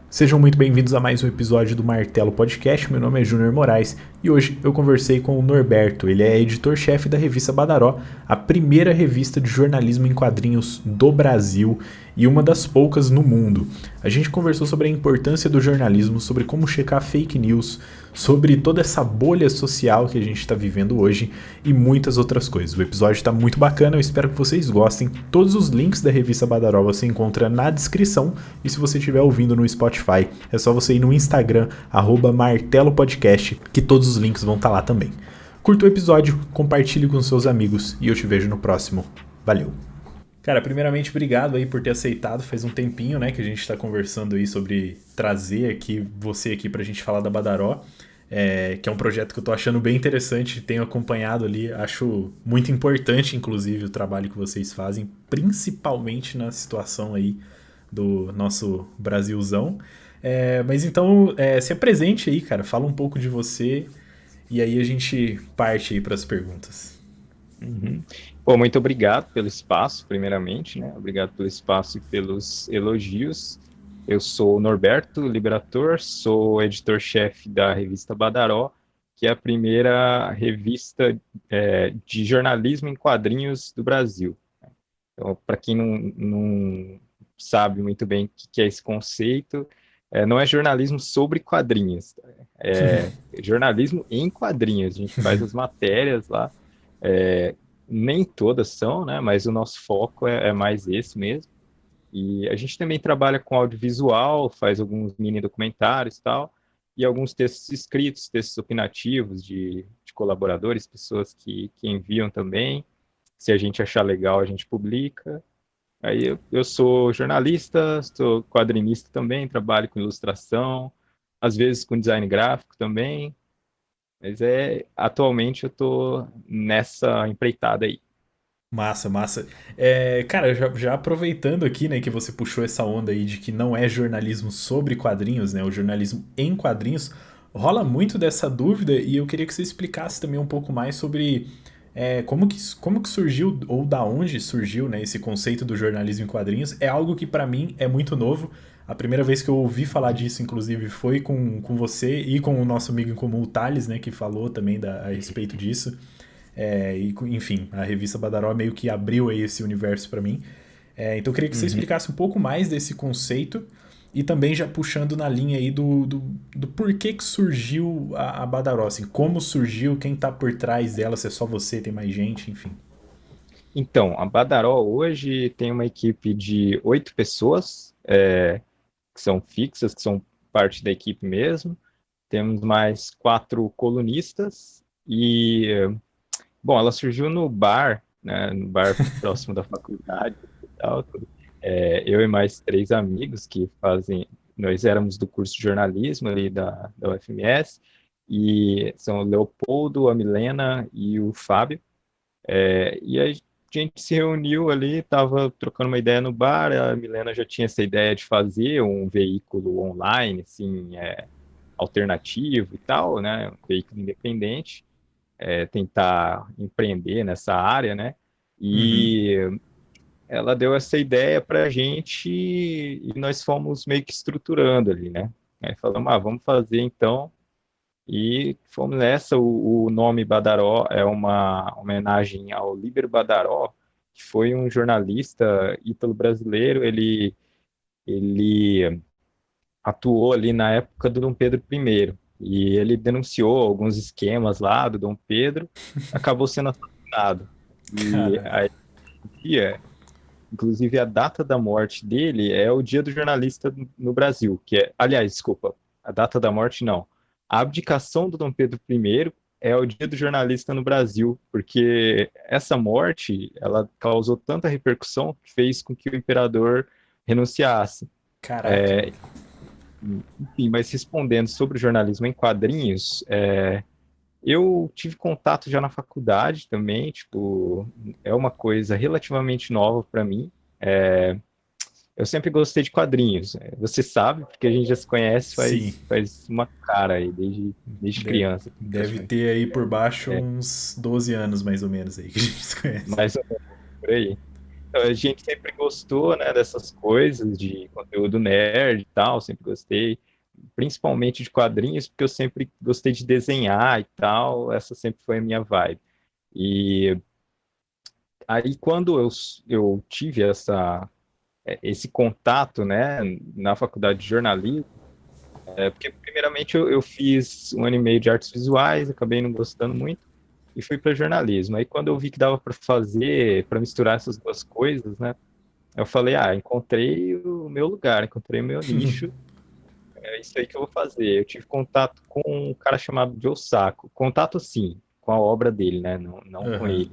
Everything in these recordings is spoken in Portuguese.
Sejam muito bem-vindos a mais um episódio do Martelo Podcast. Meu nome é Júnior Moraes e hoje eu conversei com o Norberto. Ele é editor-chefe da revista Badaró, a primeira revista de jornalismo em quadrinhos do Brasil e uma das poucas no mundo. A gente conversou sobre a importância do jornalismo, sobre como checar fake news, sobre toda essa bolha social que a gente está vivendo hoje e muitas outras coisas. O episódio está muito bacana, eu espero que vocês gostem. Todos os links da revista Badaró você encontra na descrição e se você estiver ouvindo no Spotify, é só você ir no Instagram, @martelopodcast, que todos os links vão estar lá também. Curta o episódio, compartilhe com seus amigos e eu te vejo no próximo. Valeu! Cara, primeiramente, obrigado aí por ter aceitado. Faz um tempinho, né, que a gente tá conversando aí sobre trazer aqui você aqui pra gente falar da Badaró, que é um projeto que eu tô achando bem interessante, tenho acompanhado ali, acho muito importante, inclusive, o trabalho que vocês fazem, principalmente na situação aí do nosso Brasilzão. Mas então, se apresente aí, cara, fala um pouco de você e aí a gente parte aí pras perguntas. Uhum. Bom, muito obrigado pelo espaço, primeiramente, né? Obrigado pelo espaço e pelos elogios. Eu sou o Norberto Liberator, sou editor-chefe da revista Badaró, que é a primeira revista de jornalismo em quadrinhos do Brasil. Então, para quem não sabe muito bem o que é esse conceito, não é jornalismo sobre quadrinhos, tá? É jornalismo em quadrinhos. A gente faz as matérias lá, nem todas são, né? Mas o nosso foco é mais esse mesmo. E a gente também trabalha com audiovisual, faz alguns mini documentários e tal, e alguns textos escritos, textos opinativos de colaboradores, pessoas que enviam também. Se a gente achar legal, a gente publica. Aí eu sou jornalista, sou quadrinista também, trabalho com ilustração, às vezes com design gráfico também, mas atualmente eu tô nessa empreitada aí. Massa, massa. Cara, já aproveitando aqui, né, que você puxou essa onda aí de que não é jornalismo sobre quadrinhos, né, o jornalismo em quadrinhos, rola muito dessa dúvida e eu queria que você explicasse também um pouco mais sobre como que surgiu ou da onde surgiu, né, esse conceito do jornalismo em quadrinhos. É algo que pra mim é muito novo. A primeira vez que eu ouvi falar disso, inclusive, foi com você e com o nosso amigo em comum, o Thales, né, que falou também a respeito disso. Enfim, a revista Badaró meio que abriu aí esse universo para mim. Então eu queria que você Uhum. explicasse um pouco mais desse conceito e também já puxando na linha aí do porquê que surgiu a Badaró, assim, como surgiu, quem tá por trás dela, se é só você, tem mais gente, enfim. Então, a Badaró hoje tem uma equipe de 8 pessoas, que são fixas, que são parte da equipe mesmo. Temos mais 4 colunistas e, bom, ela surgiu no bar, né, no bar próximo da faculdade e tal, tudo. Eu e mais 3 amigos que fazem, nós éramos do curso de jornalismo ali da UFMS, e são o Leopoldo, a Milena e o Fábio. E a gente se reuniu ali, estava trocando uma ideia no bar. A Milena já tinha essa ideia de fazer um veículo online, assim, alternativo e tal, né? Um veículo independente, tentar empreender nessa área, né? Uhum. E ela deu essa ideia para a gente e nós fomos meio que estruturando ali, né? Aí falamos, vamos fazer então. E fomos nessa. O nome Badaró é uma homenagem ao Líbero Badaró, que foi um jornalista ítalo-brasileiro. Ele atuou ali na época do Dom Pedro I. E ele denunciou alguns esquemas lá do Dom Pedro, acabou sendo assassinado. E Caraca. aí, inclusive, a data da morte dele é o dia do jornalista no Brasil, que é, aliás, desculpa, a data da morte não. A abdicação do Dom Pedro I é o dia do jornalista no Brasil, porque essa morte, ela causou tanta repercussão que fez com que o imperador renunciasse. Caraca, mano. Enfim, mas respondendo sobre o jornalismo em quadrinhos, eu tive contato já na faculdade também, tipo, é uma coisa relativamente nova para mim. Eu sempre gostei de quadrinhos, né? Você sabe, porque a gente já se conhece Sim, faz uma cara aí, desde deve, criança, deve praticamente. ter aí por baixo É, uns 12 anos mais ou menos aí que a gente se conhece. mais ou menos por aí. A gente sempre gostou, né, dessas coisas de conteúdo nerd e tal, sempre gostei, principalmente de quadrinhos, porque eu sempre gostei de desenhar e tal, essa sempre foi a minha vibe. E aí quando eu tive esse contato, né, na faculdade de jornalismo, porque primeiramente eu fiz um ano e meio de artes visuais, acabei não gostando muito, e fui para jornalismo. Aí quando eu vi que dava para fazer, para misturar essas duas coisas, né, eu falei, encontrei o meu lugar, encontrei o meu nicho, é isso aí que eu vou fazer. Eu tive contato com um cara chamado Joe Sacco, contato sim, com a obra dele, né, não com Aham. ele.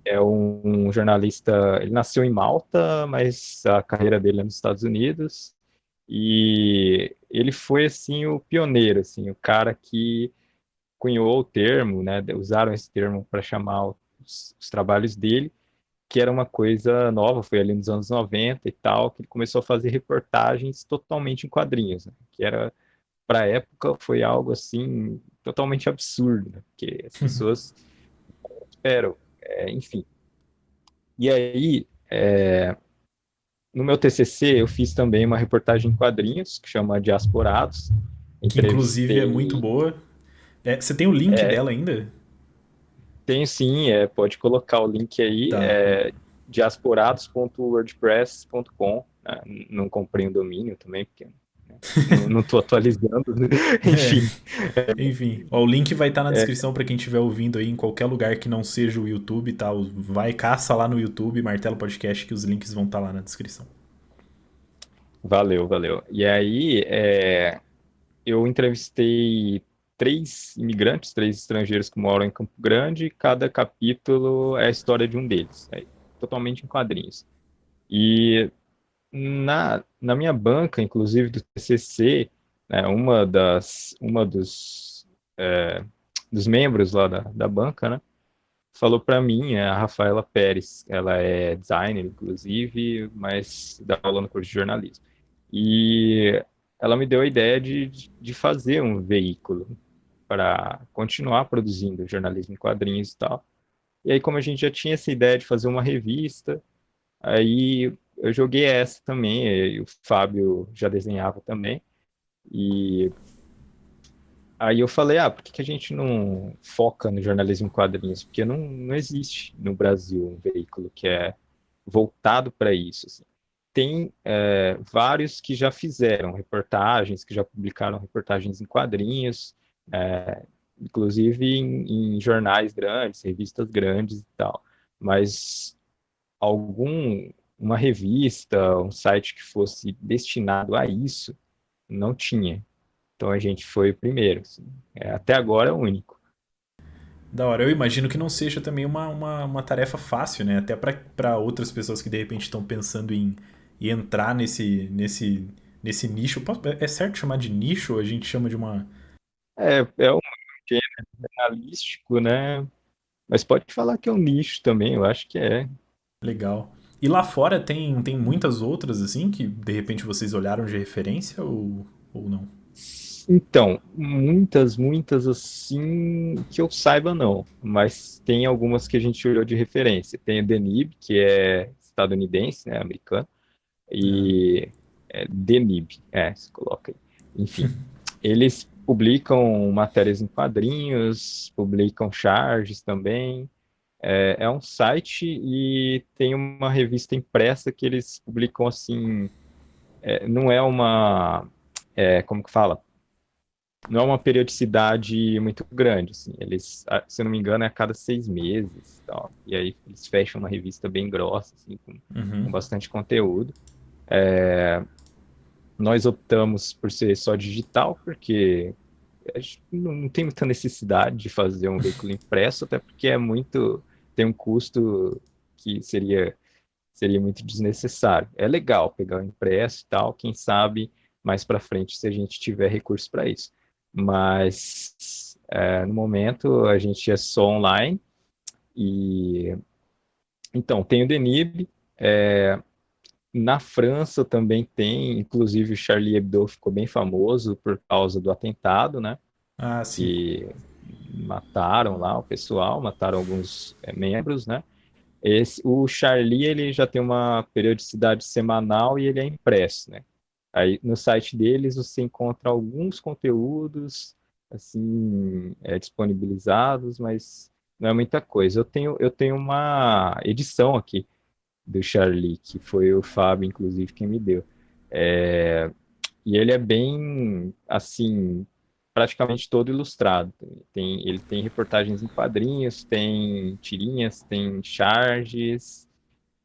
É um jornalista, ele nasceu em Malta, mas a carreira dele é nos Estados Unidos, e ele foi, assim, o pioneiro, assim, o cara que cunhou o termo, né, usaram esse termo para chamar os trabalhos dele, que era uma coisa nova, foi ali nos anos 90 e tal, que ele começou a fazer reportagens totalmente em quadrinhos, né? Que era, para a época, foi algo assim, totalmente absurdo, né? Porque as pessoas esperam, enfim. E aí, no meu TCC, eu fiz também uma reportagem em quadrinhos, que chama Diasporados, Que inclusive é muito entrevistei, boa. Você tem o link é, dela ainda? tenho sim, pode colocar o link aí, Tá. diasporados.wordpress.com, né? Não comprei um domínio também, porque não estou atualizando, né? É. Enfim, Enfim, ó, o link vai estar na é, descrição para quem estiver ouvindo aí em qualquer lugar que não seja o YouTube, tá? Vai, caça lá no YouTube, Martelo Podcast, que os links vão estar lá na descrição. valeu, valeu. E aí, eu entrevistei três imigrantes, três estrangeiros que moram em Campo Grande, e cada capítulo é a história de um deles, totalmente em quadrinhos. E na minha banca, inclusive do TCC, né, dos membros lá da banca, né, falou para mim, a Rafaela Pérez, ela é designer, inclusive, mas dá aula no curso de jornalismo. E ela me deu a ideia de fazer um veículo para continuar produzindo jornalismo em quadrinhos e tal. E aí, como a gente já tinha essa ideia de fazer uma revista, aí eu joguei essa também, e o Fábio já desenhava também. E aí eu falei, por que que a gente não foca no jornalismo em quadrinhos? Porque não existe no Brasil um veículo que é voltado para isso, assim. Tem vários que já fizeram reportagens, que já publicaram reportagens em quadrinhos, inclusive em jornais grandes, revistas grandes e tal. Mas uma revista, um site que fosse destinado a isso, não tinha. Então a gente foi o primeiro, assim. Até agora é o único. Da hora, eu imagino que não seja também uma tarefa fácil, né? Até para outras pessoas que de repente estão pensando em entrar nesse nicho. É certo chamar de nicho ou a gente chama de uma. É um gênero jornalístico, né? Mas pode falar que é um nicho também, eu acho que é. Legal. E lá fora tem muitas outras, assim, que de repente vocês olharam de referência ou não? Então, muitas assim que eu saiba não, mas tem algumas que a gente olhou de referência. Tem o DNIB, que é estadunidense, né, americano, Ah, e DNIB, se coloca aí. Enfim, eles publicam matérias em quadrinhos, publicam charges também. É um site e tem uma revista impressa que eles publicam assim, não é como que fala? Não é uma periodicidade muito grande, assim. Eles, se eu não me engano, é a cada 6 meses, tal. E aí eles fecham uma revista bem grossa, assim, com uhum. bastante conteúdo. Nós optamos por ser só digital, porque a gente não tem muita necessidade de fazer um veículo impresso, até porque tem um custo que seria muito desnecessário. É legal pegar o impresso e tal, quem sabe mais para frente se a gente tiver recurso para isso. Mas no momento a gente é só online e então tem o Denib. Na França também tem, inclusive o Charlie Hebdo ficou bem famoso por causa do atentado, né? Ah, sim. Que mataram lá o pessoal, mataram alguns membros, né? O Charlie, ele já tem uma periodicidade semanal e ele é impresso, né? Aí no site deles você encontra alguns conteúdos assim disponibilizados, mas não é muita coisa. Eu tenho uma edição aqui do Charlie, que foi o Fábio, inclusive, quem me deu. É, e ele é bem, assim, praticamente todo ilustrado. Ele tem reportagens em quadrinhos, tem tirinhas, tem charges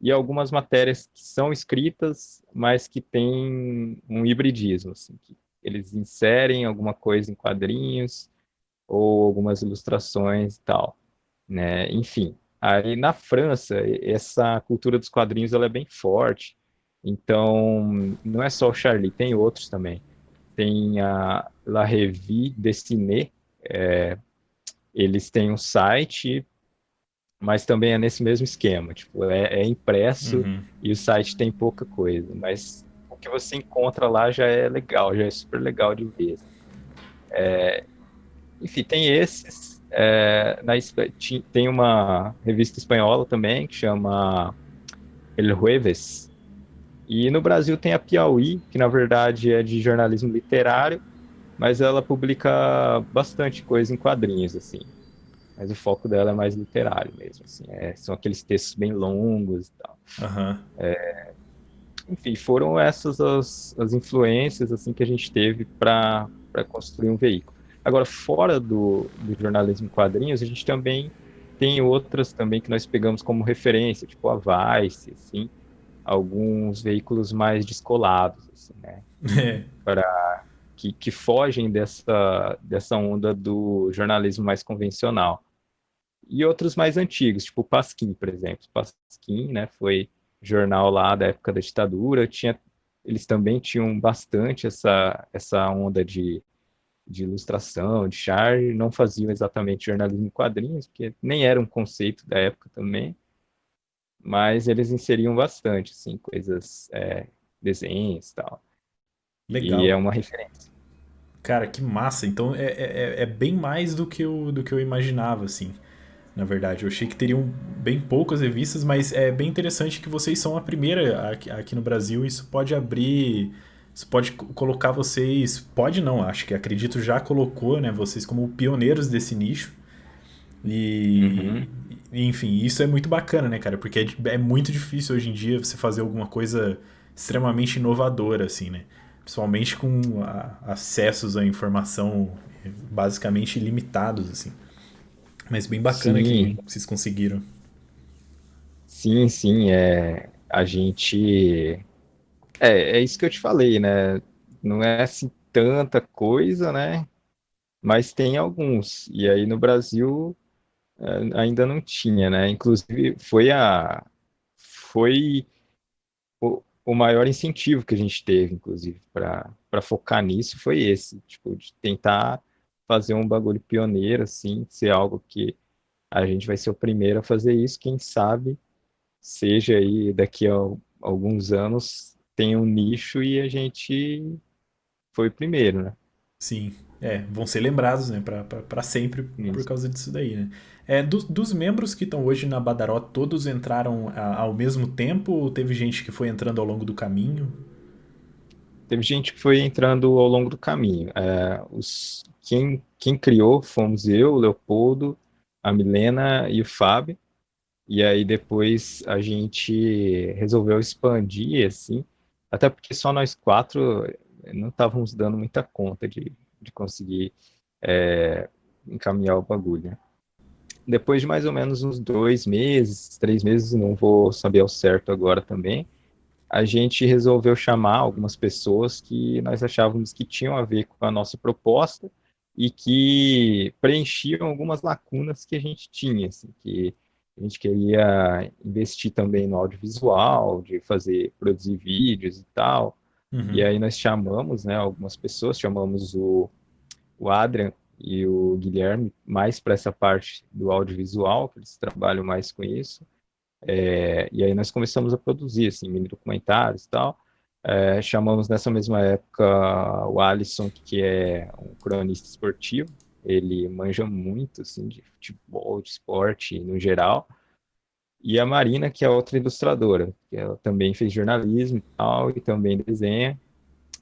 e algumas matérias que são escritas, mas que têm um hibridismo, assim, que eles inserem alguma coisa em quadrinhos ou algumas ilustrações e tal, né? Enfim, aí na França, essa cultura dos quadrinhos ela é bem forte. Então, não é só o Charlie, tem outros também. Tem a La Revue Dessinée, eles têm um site, mas também é nesse mesmo esquema, tipo, é impresso Uhum. e o site tem pouca coisa, mas o que você encontra lá já é legal, já é super legal de ver. Enfim, tem esses. Tem uma revista espanhola também que chama El Jueves. E no Brasil tem a Piauí, que na verdade é de jornalismo literário, mas ela publica bastante coisa em quadrinhos, assim. Mas o foco dela é mais literário mesmo, assim. São aqueles textos bem longos e tal. Aham. Enfim, foram essas as influências assim que a gente teve para construir um veículo. Agora, fora do jornalismo em quadrinhos, a gente também tem outras também que nós pegamos como referência, tipo a Vice, assim, alguns veículos mais descolados, assim, né? É. Que fogem dessa onda do jornalismo mais convencional. E outros mais antigos, tipo o Pasquim, por exemplo. Pasquim, né, foi jornal lá da época da ditadura, eles também tinham bastante essa onda de ilustração, de charge, não faziam exatamente jornalismo em quadrinhos, porque nem era um conceito da época também, mas eles inseriam bastante, assim, coisas, desenhos e tal. E é Legal. uma referência. Cara, que massa. Então é bem mais do que eu imaginava, assim. Na verdade, eu achei que teriam bem poucas revistas, mas é bem interessante que vocês são a primeira aqui no Brasil. Isso pode abrir. Isso pode colocar vocês. Pode não, acho que acredito já colocou, né? Vocês como pioneiros desse nicho. E. Uhum. Enfim, isso é muito bacana, né, cara? Porque é muito difícil hoje em dia você fazer alguma coisa extremamente inovadora, assim, né? Principalmente com acessos à informação basicamente ilimitados, assim. Mas bem bacana que Sim, vocês conseguiram. sim, sim, a gente é isso que eu te falei, né? Não é assim tanta coisa, né? Mas tem alguns. E aí no Brasil ainda não tinha, né? Inclusive foi o maior incentivo que a gente teve, inclusive, para focar nisso foi esse, tipo, de tentar fazer um bagulho pioneiro, assim, ser algo que a gente vai ser o primeiro a fazer isso, quem sabe seja aí daqui a alguns anos tem um nicho e a gente foi o primeiro, né? Sim, vão ser lembrados, né, pra sempre por Isso. causa disso daí, né? Dos membros que estão hoje na Badaró, todos entraram ao mesmo tempo ou teve gente que foi entrando ao longo do caminho? Teve gente que foi entrando ao longo do caminho. Quem criou fomos eu, o Leopoldo, a Milena e o Fábio. E aí depois a gente resolveu expandir, assim, até porque só nós quatro não estávamos dando muita conta de conseguir encaminhar o bagulho, né? Depois de mais ou menos uns 2 meses, 3 meses, não vou saber ao certo agora também, a gente resolveu chamar algumas pessoas que nós achávamos que tinham a ver com a nossa proposta e que preenchiam algumas lacunas que a gente tinha, assim, que a gente queria investir também no audiovisual, de produzir vídeos e tal. E Uhum. aí nós chamamos, né, algumas pessoas, chamamos o Adrian e o Guilherme mais para essa parte do audiovisual, que eles trabalham mais com isso. E aí nós começamos a produzir, assim, mini documentários e tal. Chamamos nessa mesma época o Alisson, que é um cronista esportivo. Ele manja muito, assim, de futebol, de esporte no geral. e a Marina, que é outra ilustradora, que ela também fez jornalismo e tal, e também desenha.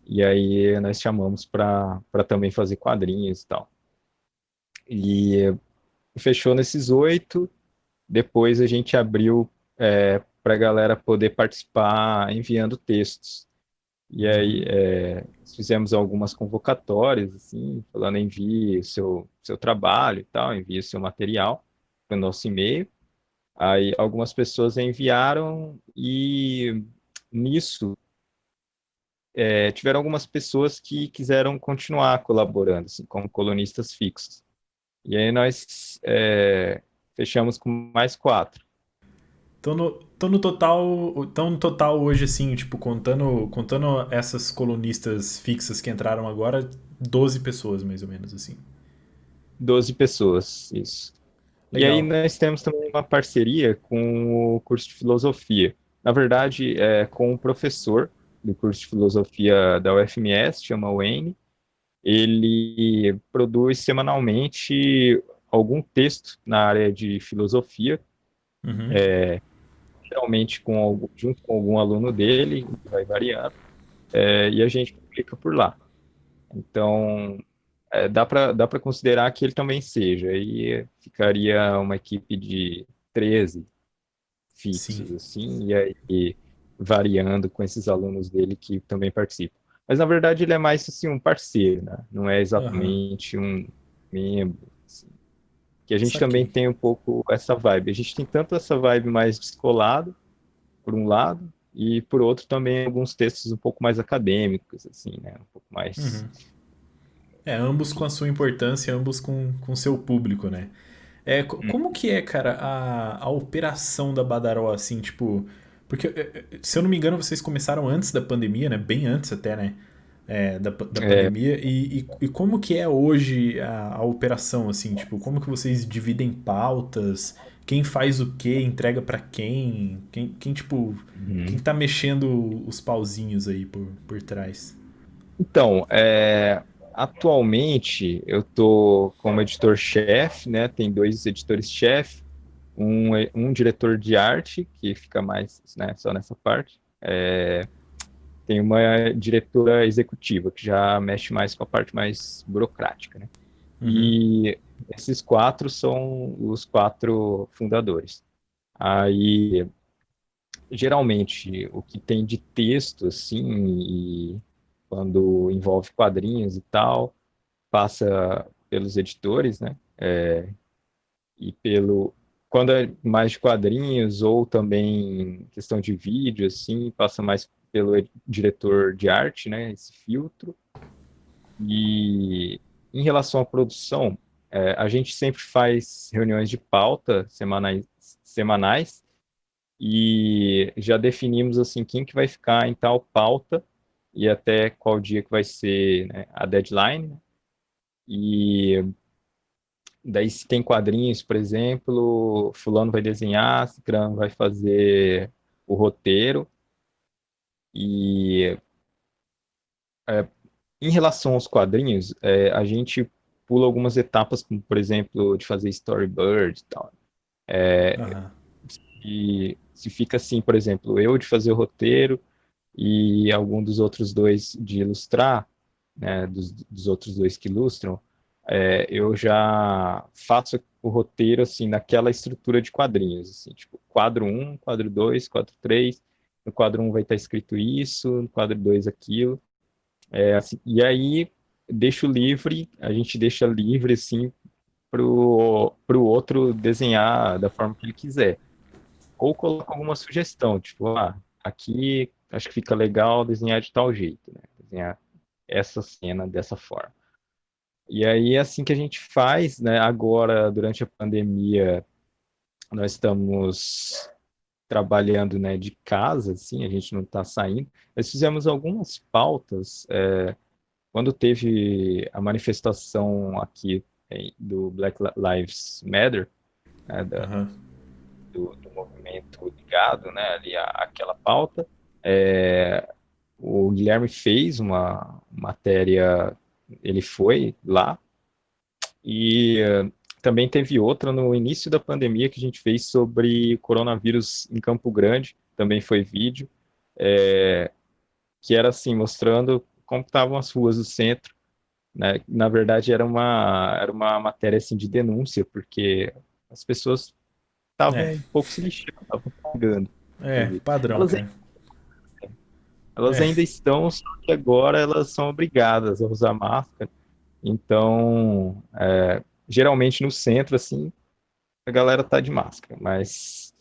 E aí nós chamamos para também fazer quadrinhos e tal. E fechou nesses 8. Depois a gente abriu para a galera poder participar enviando textos. E aí Uhum. fizemos algumas convocatórias, assim, falando envie seu trabalho e tal, envie seu material para o nosso e-mail. Aí algumas pessoas enviaram e nisso tiveram algumas pessoas que quiseram continuar colaborando, assim, como colunistas fixos. E aí nós fechamos com mais 4. Então no total hoje, assim, tipo, contando essas colunistas fixas que entraram agora, 12 pessoas, mais ou menos, assim. 12 pessoas, isso. E aí Legal. nós temos também uma parceria com o curso de filosofia. Na verdade, com um professor do curso de filosofia da UFMS, chama Wayne. Ele produz semanalmente algum texto na área de filosofia, Uhum. geralmente junto com algum aluno dele, vai variando, e a gente publica por lá. Então, dá para considerar que ele também seja. Aí ficaria uma equipe de 13 Sim. fixos, assim, e aí variando com esses alunos dele que também participam. Mas, na verdade, ele é mais, assim, um parceiro, né? Não é Aham. exatamente um membro, assim. Que a gente também Saquei. tem um pouco essa vibe. A gente tem tanto essa vibe mais descolado, por um lado, e por outro também alguns textos um pouco mais acadêmicos, assim, né? Um pouco mais, Uhum. Ambos com enfim. a sua importância, ambos com o seu público, né? Como que é, cara, a operação da Badaró, assim, tipo... Porque, se eu não me engano, vocês começaram antes da pandemia, né? Bem antes até, né? Da É, pandemia. E como que é hoje a operação, assim? Tipo, como que vocês dividem pautas? Quem faz o quê? Entrega pra quem? Tipo... Quem uhum. tá mexendo os pauzinhos aí por trás? Então, atualmente eu tô como editor-chefe, né? Tem 2 editores-chefe, um diretor de arte, que fica mais, né, só nessa parte. Tem uma diretora executiva, que já mexe mais com a parte mais burocrática, né? Uhum. E esses 4 são os 4 fundadores. Aí, geralmente, o que tem de texto, assim, e quando envolve quadrinhos e tal, passa pelos editores, né? E quando é mais de quadrinhos ou também questão de vídeo, assim, passa mais pelo diretor de arte, né? Esse filtro. E em relação à produção, a gente sempre faz reuniões de pauta semanais e já definimos assim quem que vai ficar em tal pauta e até qual dia que vai ser, né, a deadline, né? E daí se tem quadrinhos, por exemplo, fulano vai desenhar, cicrano vai fazer o roteiro. E em relação aos quadrinhos, a gente pula algumas etapas, como por exemplo de fazer storyboard e tal. Aham. E se fica assim, por exemplo, eu de fazer o roteiro e algum dos outros dois de ilustrar, né, dos outros dois que ilustram, eu já faço o roteiro assim naquela estrutura de quadrinhos, assim, tipo quadro um, quadro 2, quadro 3. No quadro um vai estar escrito isso, no quadro 2 aquilo. Assim, e aí deixo livre, a gente deixa livre assim pro outro desenhar da forma que ele quiser. Ou coloca alguma sugestão, tipo, aqui acho que fica legal desenhar de tal jeito, né? Desenhar essa cena dessa forma. E aí, é assim que a gente faz, né? Agora, durante a pandemia, nós estamos trabalhando, né, de casa, assim, a gente não está saindo. Nós fizemos algumas pautas, quando teve a manifestação aqui do Black Lives Matter, né, Aham. do movimento ligado, né, ali àquela pauta. É, o Guilherme fez uma matéria, ele foi lá e Também teve outra no início da pandemia que a gente fez sobre coronavírus em Campo Grande, também foi vídeo, que era assim, mostrando como estavam as ruas do centro, né? Na verdade, era uma matéria assim, de denúncia, porque as pessoas estavam É, um pouco se lixando, estavam pagando. padrão, Elas, cara. elas É, ainda estão, só que agora elas são obrigadas a usar máscara. Então, geralmente no centro, assim, a galera tá de máscara, mas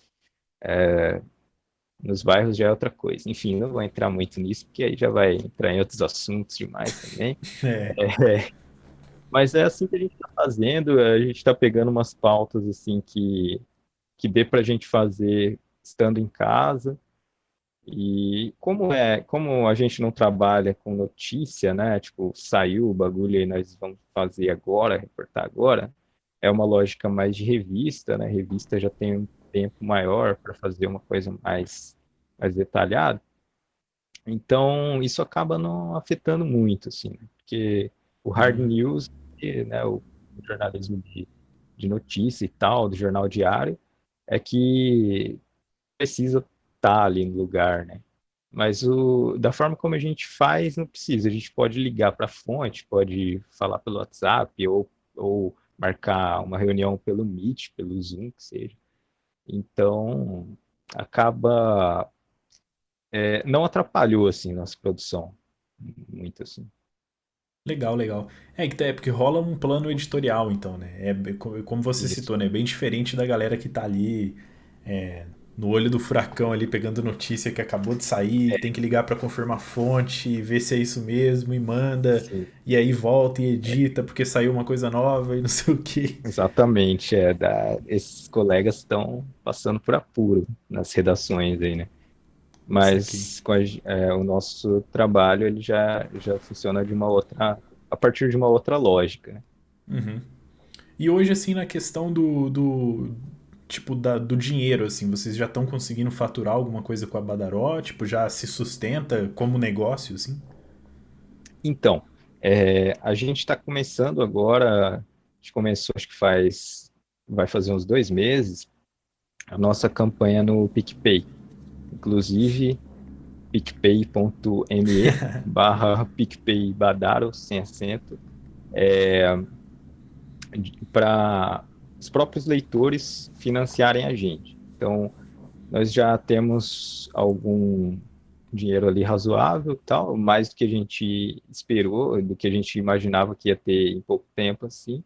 nos bairros já é outra coisa. Enfim, não vou entrar muito nisso, porque aí já vai entrar em outros assuntos demais também. é. Mas é assim que a gente está fazendo, a gente está pegando umas pautas assim que dê para a gente fazer estando em casa. E como a gente não trabalha com notícia, né? Tipo, saiu o bagulho e nós vamos fazer agora, reportar agora, é uma lógica mais de revista, né? Revista já tem um tempo maior para fazer uma coisa mais detalhada. Então, isso acaba não afetando muito, assim, né? Porque o hard Uhum. news, né, o jornalismo de notícia e tal, do jornal diário, é que precisa estar ali no lugar, né? Mas da forma como a gente faz, não precisa. A gente pode ligar para a fonte, pode falar pelo WhatsApp ou marcar uma reunião pelo Meet, pelo Zoom, que seja. Então, acaba, não atrapalhou, assim, nossa produção. Muito, assim. Legal, legal. É porque rola um plano editorial, então, né? Como você Isso. citou, né? Bem diferente da galera que tá ali no olho do furacão ali, pegando notícia que acabou de sair, tem que ligar para confirmar a fonte, ver se é isso mesmo e manda, Sim, e aí volta e edita porque saiu uma coisa nova e não sei o quê. exatamente. Esses colegas estão passando por apuro nas redações aí, né? Isso aqui. Mas o nosso trabalho ele já funciona a partir de uma outra lógica, né? Uhum. E hoje, assim, na questão do dinheiro, assim, vocês já estão conseguindo faturar alguma coisa com a Badaró? Tipo, já se sustenta como negócio, assim? Então, a gente está começando agora, a gente começou, acho que vai fazer uns 2 meses, a nossa campanha no PicPay. Inclusive, picpay.me/PicPay Badaro, sem acento, para os próprios leitores financiarem a gente. Então, nós já temos algum dinheiro ali razoável, tal, mais do que a gente esperou, do que a gente imaginava que ia ter em pouco tempo, assim,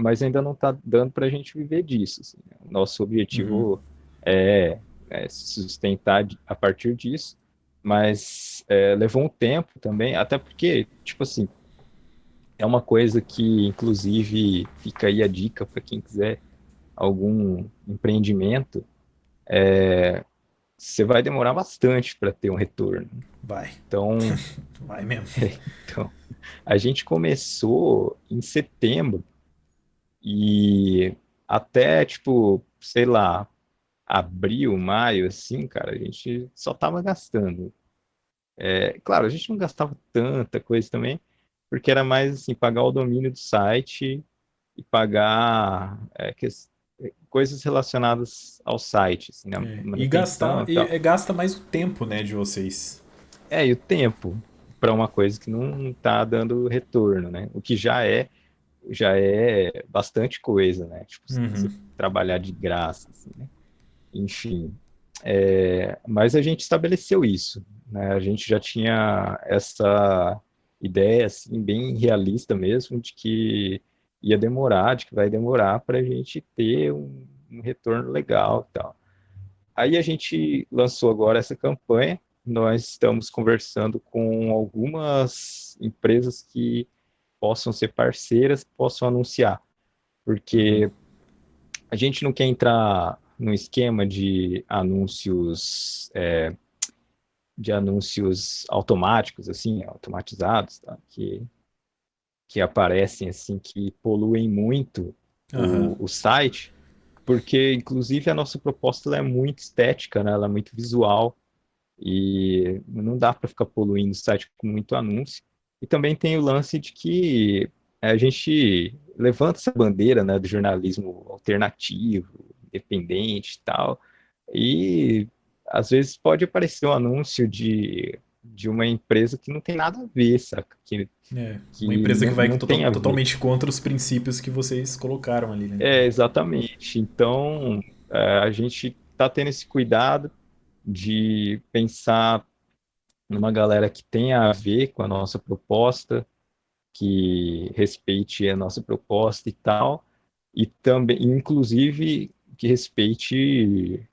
mas ainda não está dando para a gente viver disso. Assim, né? Nosso Uhum. objetivo é se sustentar a partir disso, mas levou um tempo também, até porque, tipo assim, é uma coisa que, inclusive, fica aí a dica para quem quiser algum empreendimento, você vai demorar bastante para ter um retorno. Vai. Então, Vai mesmo. então, a gente começou em setembro e até, tipo, sei lá, abril, maio, assim, cara, a gente só tava gastando. Claro, a gente não gastava tanta coisa também, porque era mais assim, pagar o domínio do site e pagar coisas relacionadas ao site, assim, né? E Manutenção e tal. gasta mais o tempo, né, de vocês. E o tempo para uma coisa que não está dando retorno, né? O que já é bastante coisa, né? Tipo, você Uhum. trabalhar de graça, assim, né? Enfim, mas a gente estabeleceu isso, né? A gente já tinha essa ideia, assim, bem realista mesmo, de que ia demorar, de que vai demorar para a gente ter um retorno legal e tal. Aí a gente lançou agora essa campanha. Nós estamos conversando com algumas empresas que possam ser parceiras, possam anunciar, Uhum. porque a gente não quer entrar no esquema de anúncios automáticos, assim, automatizados, tá? Que aparecem assim, que poluem muito Aham. o site, porque inclusive a nossa proposta ela é muito estética, né? Ela é muito visual. E não dá para ficar poluindo o site com muito anúncio. E também tem o lance de que a gente levanta essa bandeira, né, do jornalismo alternativo, independente e tal, e às vezes pode aparecer um anúncio de uma empresa que não tem nada a ver, saca? É, uma Que empresa que vai não tem a ver. totalmente contra os princípios que vocês colocaram ali, né? É, exatamente. Então, a gente está tendo esse cuidado de pensar numa galera que tenha a ver com a nossa proposta, que respeite a nossa proposta e tal, e também, inclusive, que respeite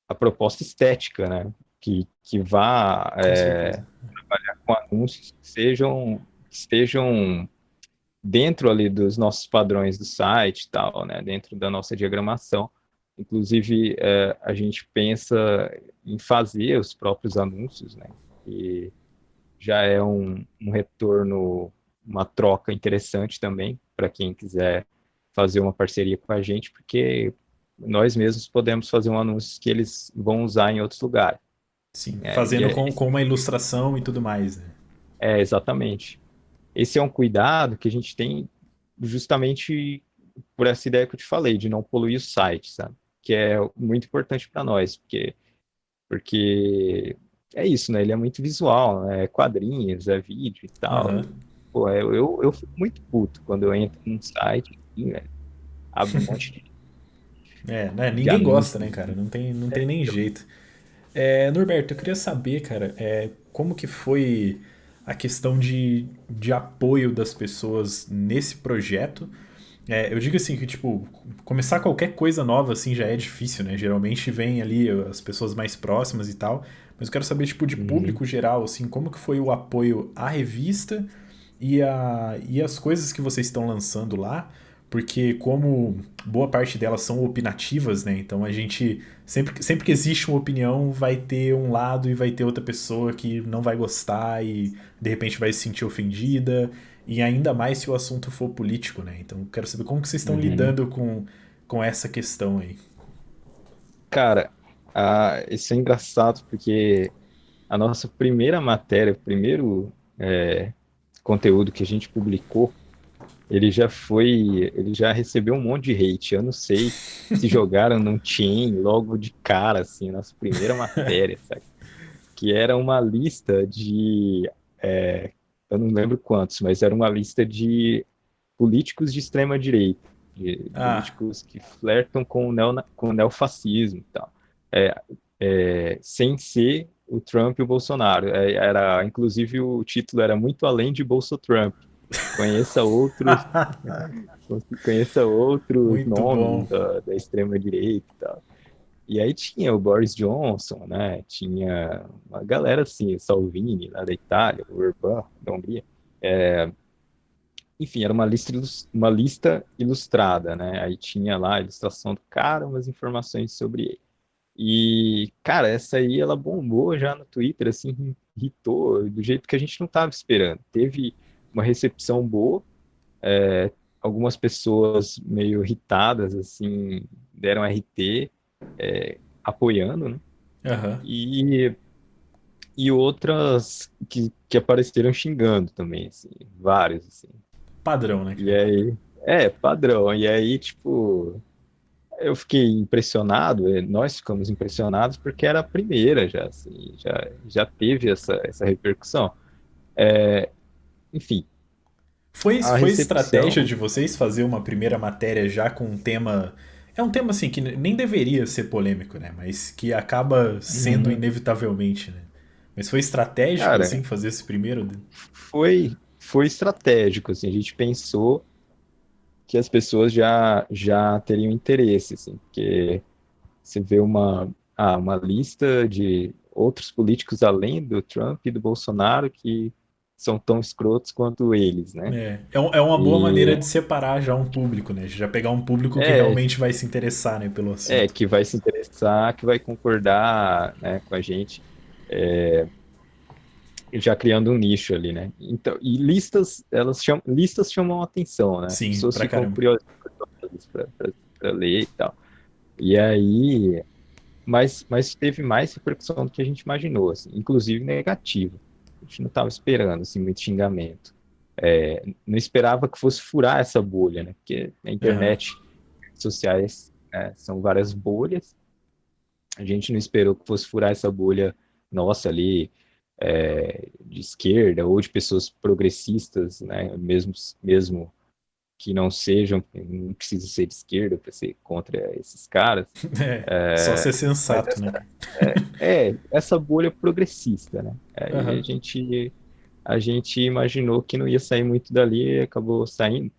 a proposta estética, né? Que vá Com certeza. com anúncios que estejam dentro ali dos nossos padrões do site e tal, né? Dentro da nossa diagramação. Inclusive, a gente pensa em fazer os próprios anúncios, né? E já é um retorno, uma troca interessante também para quem quiser fazer uma parceria com a gente, porque nós mesmos podemos fazer um anúncio que eles vão usar em outros lugares. Sim, É, e fazendo com uma ilustração e tudo mais, né? exatamente. Esse é um cuidado que a gente tem justamente por essa ideia que eu te falei, de não poluir o site, sabe? Que é muito importante para nós, porque é isso, né? Ele é muito visual, né? É quadrinhos, é vídeo e tal. Aham. E, pô, eu fico muito puto quando eu entro num site, assim, velho, abre um monte É, né? de Ninguém gosta, anúncios. né, cara? Não tem nem jeito. É, Norberto, eu queria saber, cara, como que foi a questão de apoio das pessoas nesse projeto. Eu digo assim que, tipo, começar qualquer coisa nova, assim, já é difícil, né? Geralmente vem ali as pessoas mais próximas e tal. Mas eu quero saber, tipo, de Uhum, público geral, assim, como que foi o apoio à revista e as coisas que vocês estão lançando lá. Porque como boa parte delas são opinativas, né? Então a gente, sempre que existe uma opinião, vai ter um lado e vai ter outra pessoa que não vai gostar e de repente vai se sentir ofendida. E ainda mais se o assunto for político, né? Então eu quero saber como que vocês estão uhum. lidando com essa questão aí. Cara, isso é engraçado porque a nossa primeira matéria, o primeiro conteúdo que a gente publicou, ele já recebeu um monte de hate. Eu não sei se jogaram num team logo de cara, assim, nossa primeira matéria, sabe? Que era uma lista eu não lembro quantos, mas era uma lista de políticos de extrema direita, de Ah, políticos que flertam com o neofascismo e tal. É, sem ser o Trump e o Bolsonaro. Inclusive, o título era Muito Além de Bolso Trump. Conheça outros conheça outros muito bom. nomes da extrema-direita e tal. E aí tinha o Boris Johnson, né? Tinha uma galera assim, o Salvini, lá da Itália, o Orbán, da Hungria. Enfim, era uma lista ilustrada, né? Aí tinha lá a ilustração do cara, umas informações sobre ele. E, cara, essa aí ela bombou já no Twitter, assim, irritou do jeito que a gente não estava esperando. Teve uma recepção boa, algumas pessoas meio irritadas, assim, deram RT, apoiando, né? Aham. E, e outras que apareceram xingando também, assim, vários, assim. Padrão, né, E cara? aí, padrão. E aí, tipo, eu fiquei impressionado, nós ficamos impressionados porque era a primeira já, assim, já teve essa repercussão. Enfim, a Foi estratégia recepção, de vocês fazer uma primeira matéria já com um tema. É um tema assim que nem deveria ser polêmico, né? Mas que acaba sendo uhum, inevitavelmente, né? Mas foi estratégico, cara, assim, fazer esse primeiro? foi estratégico, assim, a gente pensou que as pessoas já teriam interesse, assim, porque você vê uma lista de outros políticos além do Trump e do Bolsonaro que são tão escrotos quanto eles, né? É uma boa maneira E de separar já um público, né? Já pegar um público que é, realmente vai se interessar, né, pelo assunto. que vai se interessar, que vai concordar, né, com a gente, já criando um nicho ali, né? Então, e listas chamam a atenção, né? As Sim, pessoas pra ficam caramba. curiosas para ler e tal. E aí, mas teve mais repercussão do que a gente imaginou, assim, inclusive negativa. A gente não estava esperando assim muito xingamento. não esperava que fosse furar essa bolha, né? Porque na Aham. internet, redes sociais, né, são várias bolhas. A gente não esperou que fosse furar essa bolha nossa ali, de esquerda ou de pessoas progressistas, né? Mesmo que não sejam, não precisa ser de esquerda para ser contra esses caras. É, só ser Mas sensato, né, cara? essa bolha progressista, né? Aí Aham. a gente imaginou que não ia sair muito dali e acabou saindo,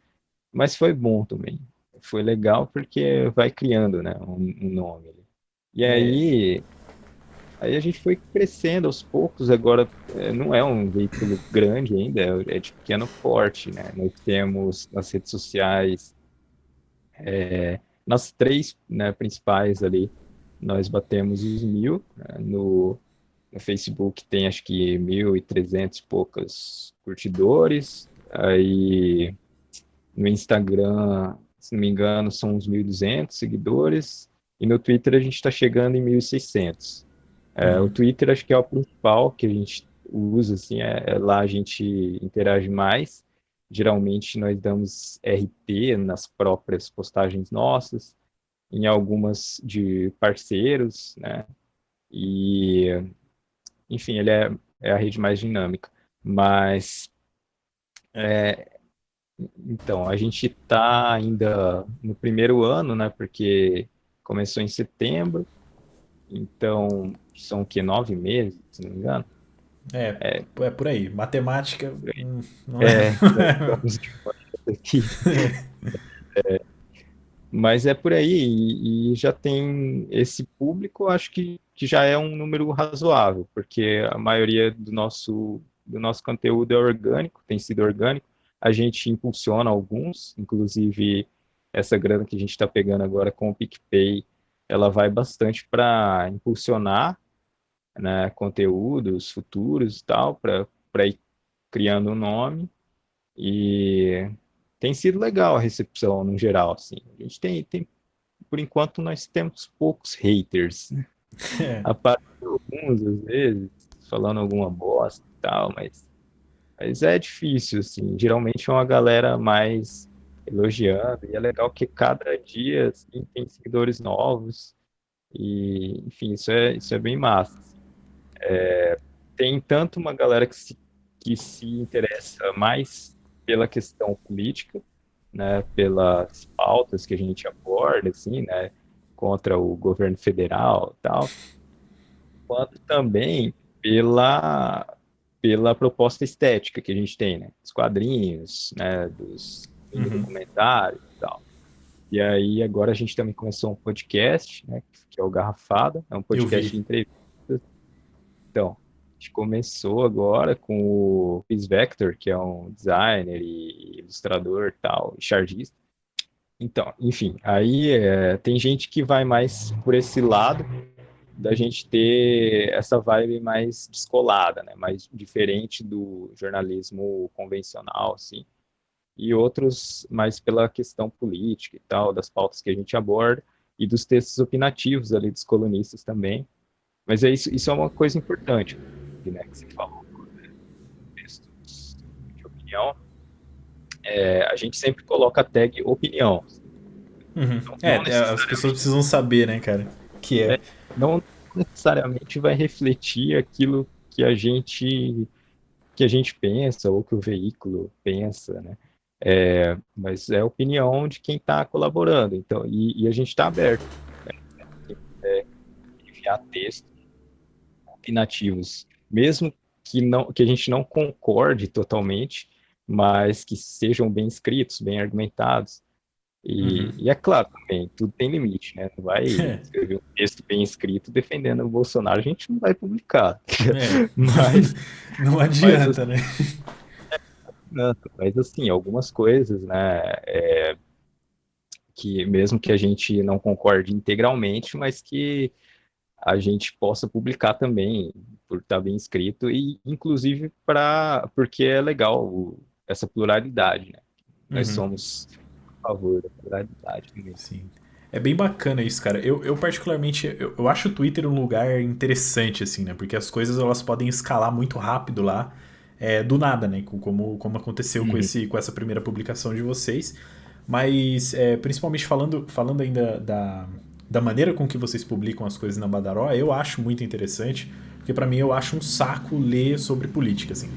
mas foi bom também. Foi legal porque vai criando, né, um nome ali. E É, aí a gente foi crescendo aos poucos. Agora não é um veículo grande ainda, é de pequeno porte, né? Nós temos nas redes sociais, nas três, né, principais ali, nós batemos os 1.000, né? No Facebook tem acho que 1.300 e poucas curtidores. Aí no Instagram, se não me engano, são uns 1.200 seguidores. E no Twitter a gente está chegando em 1.600. O Twitter acho que é o principal que a gente usa, assim, lá a gente interage mais. Geralmente nós damos RT nas próprias postagens nossas, em algumas de parceiros, né? E, enfim, ele é a rede mais dinâmica. Mas, então, a gente está ainda no primeiro ano, né? Porque começou em setembro, então são o quê? 9 meses, se não me engano. é, é por aí. Matemática não é. Já estamos de volta aqui. Mas é por aí, e já tem esse público, acho que já é um número razoável, porque a maioria do nosso conteúdo é orgânico, tem sido orgânico. A gente impulsiona alguns, inclusive essa grana que a gente está pegando agora com o PicPay, ela vai bastante para impulsionar, né, conteúdos futuros e tal, para ir criando um nome. E tem sido legal a recepção no geral, assim. A gente por enquanto, nós temos poucos haters, né? É. Aparecem alguns, às vezes, falando alguma bosta e tal, mas é difícil, assim. Geralmente é uma galera mais elogiando, e é legal que cada dia, assim, tem seguidores novos, e, enfim, isso é bem massa, assim. Tem tanto uma galera que se interessa mais pela questão política, né, pelas pautas que a gente aborda, assim, né, contra o governo federal e tal, quanto também pela proposta estética que a gente tem, né, dos quadrinhos, né, dos mini Uhum. documentários e tal. E aí agora a gente também começou um podcast, né, que é o Garrafada, é um Eu podcast vi. de entrevistas. Então, a gente começou agora com o Chris Vector, que é um designer e ilustrador e tal, e chargista. Então, enfim, aí tem gente que vai mais por esse lado da gente ter essa vibe mais descolada, né? Mais diferente do jornalismo convencional, assim, e outros mais pela questão política e tal, das pautas que a gente aborda, e dos textos opinativos ali dos colunistas também. Mas isso é uma coisa importante, né, que você falou, textos de opinião. A gente sempre coloca a tag opinião. Uhum. Não As pessoas necessariamente, precisam saber, né, cara? Que é. não necessariamente vai refletir aquilo que a gente pensa ou que o veículo pensa, né? Mas é a opinião de quem está colaborando. Então, e a gente está aberto, né? Quem quiser enviar textos opinativos, mesmo que a gente não concorde totalmente, mas que sejam bem escritos, bem argumentados. Uhum. E é claro também, tudo tem limite, né? Não vai escrever um texto bem escrito defendendo o Bolsonaro, a gente não vai publicar. É. Mas, Não mas, adianta, assim, né? mas assim, algumas coisas, né? Que mesmo que a gente não concorde integralmente, mas que a gente possa publicar também, por estar bem escrito, e inclusive porque é legal essa pluralidade, né? Nós Uhum. somos a favor da pluralidade também. Sim. É bem bacana isso, cara. Eu particularmente, eu acho o Twitter um lugar interessante, assim, né? Porque as coisas elas podem escalar muito rápido lá. do nada, né? Como aconteceu Uhum. com essa primeira publicação de vocês. Mas, principalmente falando ainda da maneira com que vocês publicam as coisas na Badaró, eu acho muito interessante, porque pra mim eu acho um saco ler sobre política, assim,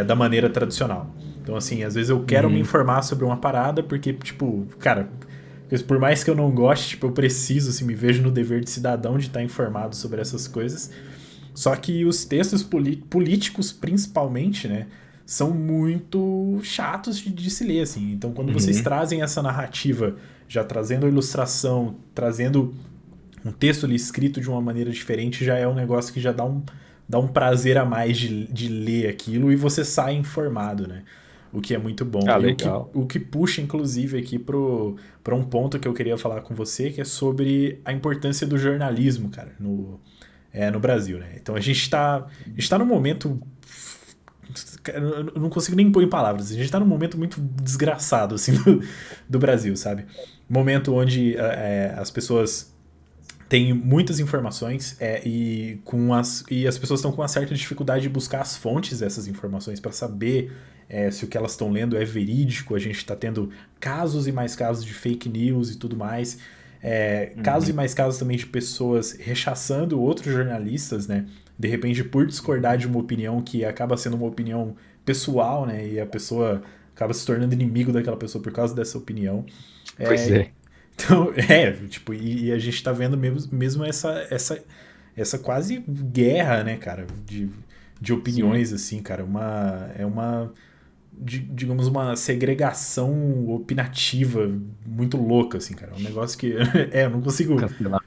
da maneira tradicional. Então, assim, às vezes eu quero me Uhum. informar sobre uma parada, porque, tipo, cara, por mais que eu não goste, tipo, eu preciso, assim, me vejo no dever de cidadão de estar informado sobre essas coisas. Só que os textos políticos, principalmente, né, são muito chatos de se ler, assim. Então, quando vocês Uhum. trazem essa narrativa, já trazendo a ilustração, trazendo um texto ali escrito de uma maneira diferente, já é um negócio que já dá um prazer a mais de ler aquilo e você sai informado, né? O que é muito bom. Ah, E legal. o que puxa, inclusive, aqui para um ponto que eu queria falar com você, que é sobre a importância do jornalismo, cara, no Brasil, né? Então a gente tá num momento. Eu não consigo nem pôr em palavras. A gente tá num momento muito desgraçado, assim, do Brasil, sabe? Momento onde as pessoas têm muitas informações e as pessoas estão com uma certa dificuldade de buscar as fontes dessas informações para saber se o que elas estão lendo é verídico. A gente está tendo casos e mais casos de fake news e tudo mais. Casos e Uhum. mais casos também de pessoas rechaçando outros jornalistas, né? De repente, por discordar de uma opinião que acaba sendo uma opinião pessoal, né? E a pessoa acaba se tornando inimigo daquela pessoa por causa dessa opinião. Pois É, é. então, tipo, e a gente tá vendo mesmo essa quase guerra, né, cara, de Sim. opiniões, assim, cara. Digamos, uma segregação opinativa muito louca, assim, cara. É um negócio que, eu não consigo, Cancelar.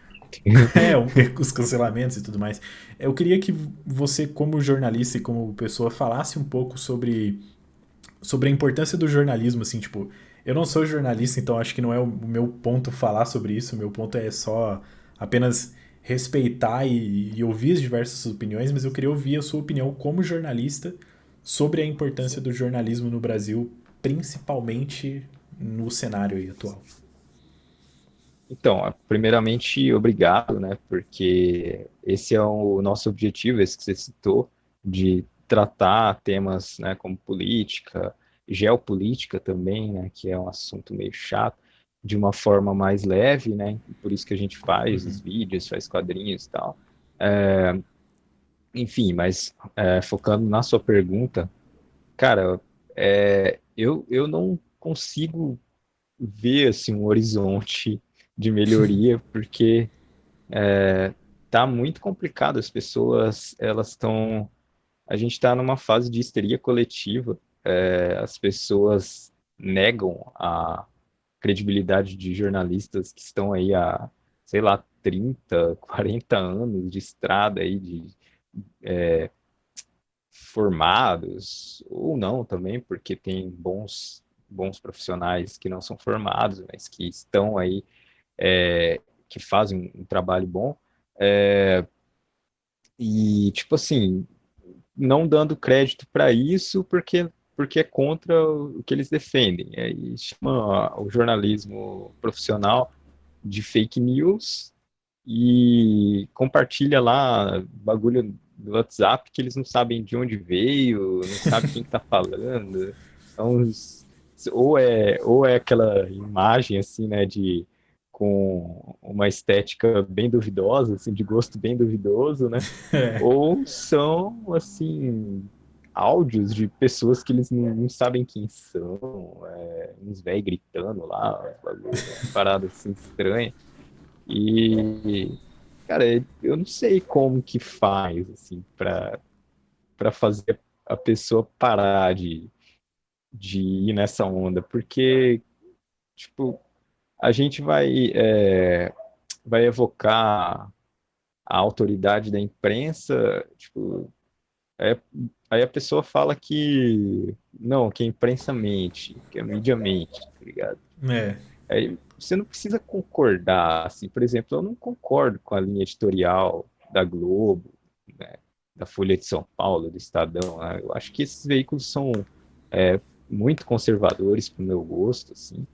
os cancelamentos e tudo mais. Eu queria que você, como jornalista e como pessoa, falasse um pouco sobre a importância do jornalismo, assim, tipo, eu não sou jornalista, então acho que não é o meu ponto falar sobre isso, o meu ponto é só apenas respeitar e ouvir as diversas opiniões, mas eu queria ouvir a sua opinião como jornalista sobre a importância do jornalismo no Brasil, principalmente no cenário aí atual. Então, primeiramente, obrigado, né? Porque esse é o nosso objetivo, esse que você citou, de tratar temas, né, como política, geopolítica também, né, que é um assunto meio chato, de uma forma mais leve, né? Por isso que a gente faz os vídeos, faz quadrinhos e tal. Enfim, mas focando na sua pergunta, cara, eu não consigo ver assim um horizonte de melhoria, porque tá muito complicado. As pessoas, elas estão, a gente está numa fase de histeria coletiva. As pessoas negam a credibilidade de jornalistas que estão aí há, sei lá, 30, 40 anos de estrada aí, de formados, ou não também, porque tem bons profissionais que não são formados, mas que estão aí, que fazem um trabalho bom. E, tipo assim, não dando crédito para isso porque é contra o que eles defendem. Aí chama o jornalismo profissional de fake news e compartilha lá bagulho do WhatsApp que eles não sabem de onde veio, não sabem quem está falando. Então, ou é aquela imagem assim, né, de com uma estética bem duvidosa, assim, de gosto bem duvidoso, né? Ou são, assim, áudios de pessoas que eles não sabem quem são, uns velhos gritando lá, uma parada assim estranha. E, cara, eu não sei como que faz, assim, para fazer a pessoa parar de ir nessa onda, porque, tipo, a gente vai evocar a autoridade da imprensa, tipo, Aí, aí a pessoa fala que não, que a imprensa mente, que a mídia mente, tá ligado? É, Aí você não precisa concordar, assim, por exemplo, eu não concordo com a linha editorial da Globo, né, da Folha de São Paulo, do Estadão, né? Eu acho que esses veículos são é, muito conservadores para o meu gosto, assim,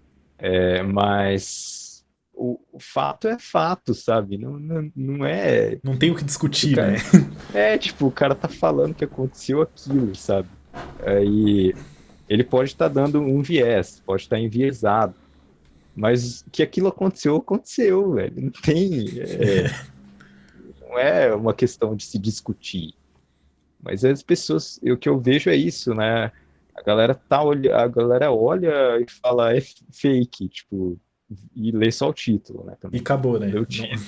mas o fato é fato, sabe? Não é não tem o que se o discutir, né? cara, tipo, o cara tá falando que aconteceu aquilo, sabe? Aí ele pode estar dando um viés, pode estar enviesado, mas que aquilo aconteceu, aconteceu, velho. Não tem, não é uma questão de se discutir. Mas as pessoas, o que eu vejo é isso, né? A galera olha e fala é fake, tipo, e lê só o título, né? E Também. acabou, né? Lê o título,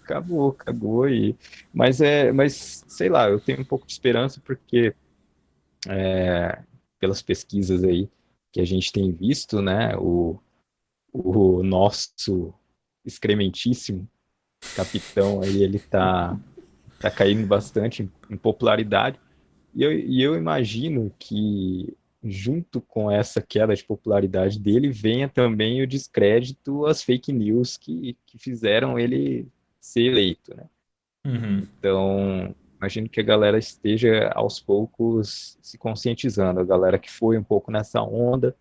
acabou mas sei lá, eu tenho um pouco de esperança porque pelas pesquisas aí que a gente tem visto, né? O nosso excrementíssimo capitão aí, ele tá caindo bastante em popularidade. E eu imagino que, junto com essa queda de popularidade dele, venha também o descrédito às fake news que fizeram ele ser eleito, né? Uhum. Então, imagino que a galera esteja aos poucos se conscientizando. A galera que foi um pouco nessa onda,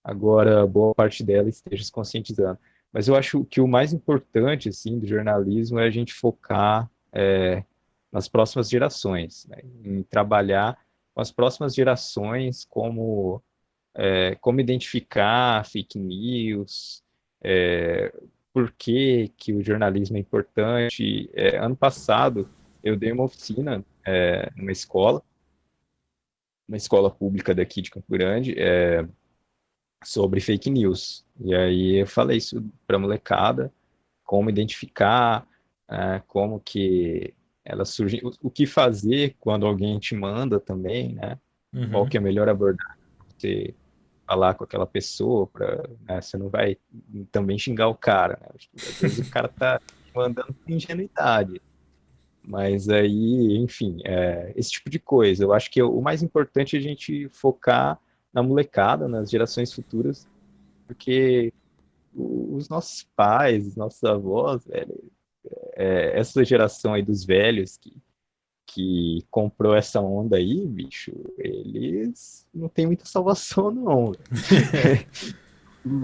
agora boa parte dela esteja se conscientizando. Mas eu acho que o mais importante, assim, do jornalismo é a gente focar nas próximas gerações, né? Em trabalhar com as próximas gerações como identificar fake news, é, por que que o jornalismo é importante. Ano passado, eu dei uma oficina numa escola, uma escola pública daqui de Campo Grande, sobre fake news. E aí eu falei isso para a molecada, como identificar, como que elas surgem, o que fazer quando alguém te manda também, né? Qual Uhum. que é a melhor abordagem pra você falar com aquela pessoa, você não vai também xingar o cara, né? Às vezes o cara tá mandando por ingenuidade, mas aí, enfim, esse tipo de coisa. Eu acho que o mais importante é a gente focar na molecada, nas gerações futuras, porque os nossos pais, os nossos avós, velho, essa geração aí dos velhos que comprou essa onda aí, bicho, eles não tem muita salvação, não.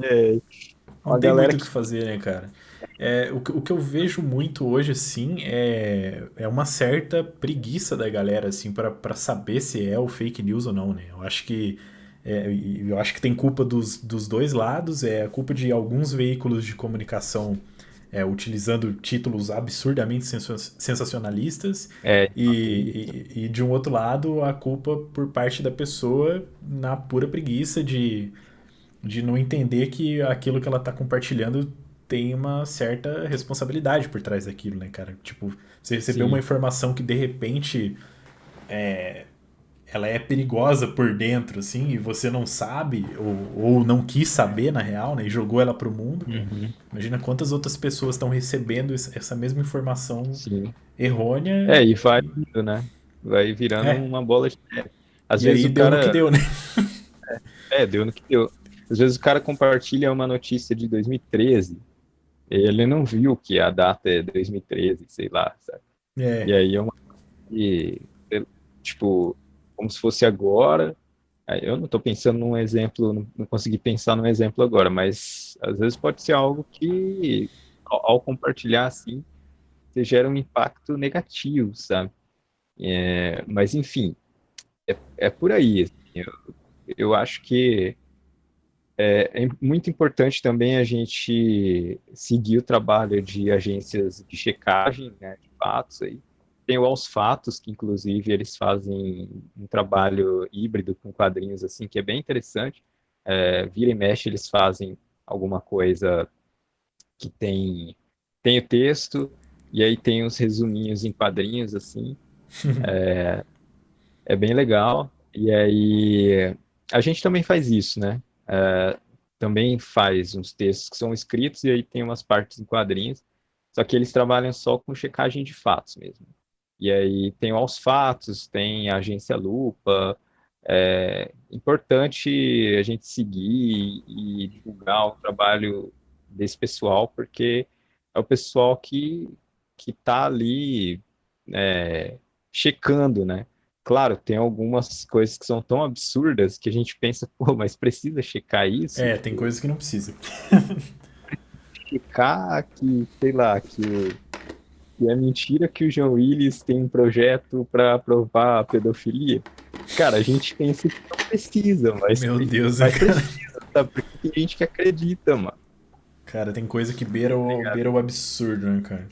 É Não uma tem galera muito o que que. fazer, né, cara? O que eu vejo muito hoje, assim, é uma certa preguiça da galera, assim, pra saber se é o fake news ou não, né? Eu acho que tem culpa dos dois lados, é a culpa de alguns veículos de comunicação utilizando títulos absurdamente sensacionalistas e de um outro lado a culpa por parte da pessoa na pura preguiça de não entender que aquilo que ela tá compartilhando tem uma certa responsabilidade por trás daquilo, né, cara? Tipo, você recebeu uma Sim, informação que de repente ela é perigosa por dentro, assim, e você não sabe, ou não quis saber, na real, né, e jogou ela pro mundo. uhum, Imagina quantas outras pessoas estão recebendo essa mesma informação sim. errônea E vai indo, né? Vai virando é, uma bola de neve. Às e vezes aí o deu no que cara. deu, né? Deu no que deu. Às vezes o cara compartilha uma notícia de 2013, ele não viu que a data é 2013, sei lá, sabe? E É, aí é uma. E, tipo, como se fosse agora. Eu não estou pensando num exemplo, não consegui pensar num exemplo agora, mas às vezes pode ser algo que, ao compartilhar assim, você gera um impacto negativo, sabe? Mas enfim, é por aí. Assim. Eu acho que é muito importante também a gente seguir o trabalho de agências de checagem, né, de fatos aí. Tem o Aos Fatos, que inclusive eles fazem um trabalho híbrido com quadrinhos assim, que é bem interessante. Vira e mexe eles fazem alguma coisa que tem o texto e aí tem os resuminhos em quadrinhos assim. É bem legal. E aí a gente também faz isso, né? Também faz uns textos que são escritos e aí tem umas partes em quadrinhos, só que eles trabalham só com checagem de fatos mesmo. E aí tem o Aos Fatos, tem a Agência Lupa. É importante a gente seguir e divulgar o trabalho desse pessoal, porque é o pessoal que está ali checando, né? Claro, tem algumas coisas que são tão absurdas que a gente pensa, pô, mas precisa checar isso? tem Tipo, coisas que não precisa. checar que, sei lá, que é mentira que o João Willis tem um projeto para aprovar a pedofilia. Cara, a gente pensa que não precisa, Meu Deus, né, mas cara? precisa, sabe? Porque tem gente que acredita, mano. Cara, tem coisa que beira o absurdo, né, cara?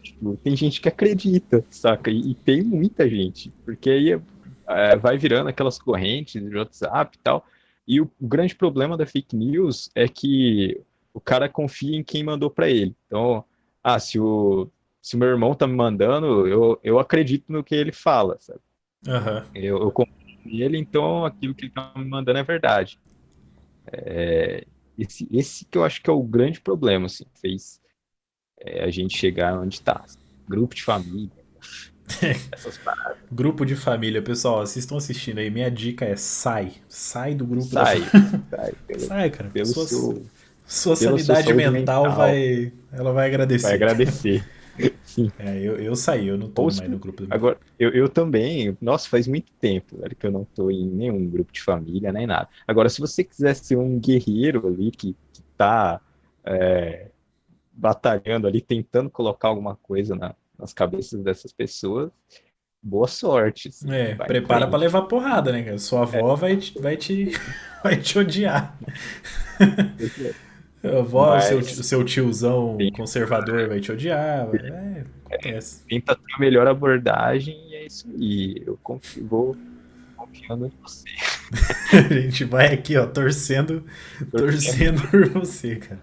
Tipo, tem gente que acredita, saca? E tem muita gente, porque aí vai virando aquelas correntes de WhatsApp e tal. E o grande problema da fake news é que o cara confia em quem mandou pra ele. Então, se o meu irmão tá me mandando, eu acredito no que ele fala, sabe? Aham. Eu confio nele, então aquilo que ele tá me mandando é verdade. Esse que eu acho que é o grande problema, assim, fez a gente chegar onde tá. Grupo de família, essas paradas. Grupo de família, pessoal, vocês estão assistindo aí. Minha dica é sai. Sai do grupo da Sai, família. sai, Sai, cara. pelo seu, Sua pela sua sanidade saúde mental mental, ela vai vai agradecer. agradecer. Sim. Eu saí, eu não tô Ou mais se, no grupo da minha agora, família. eu também, nossa, faz muito tempo, velho, que eu não tô em nenhum grupo de família, nem nada. Agora, se você quiser ser um guerreiro ali que tá é, batalhando ali, tentando colocar alguma coisa nas cabeças dessas pessoas, boa sorte, assim, vai em Prepara pra frente. levar porrada, né, cara? Sua avó vai te odiar. A avó, o Mas seu tiozão conservador vai te odiar. Acontece. tenta ter a melhor abordagem e é isso aí. Vou confiando em você. A gente vai aqui, ó, Torcendo. torcendo por você, cara.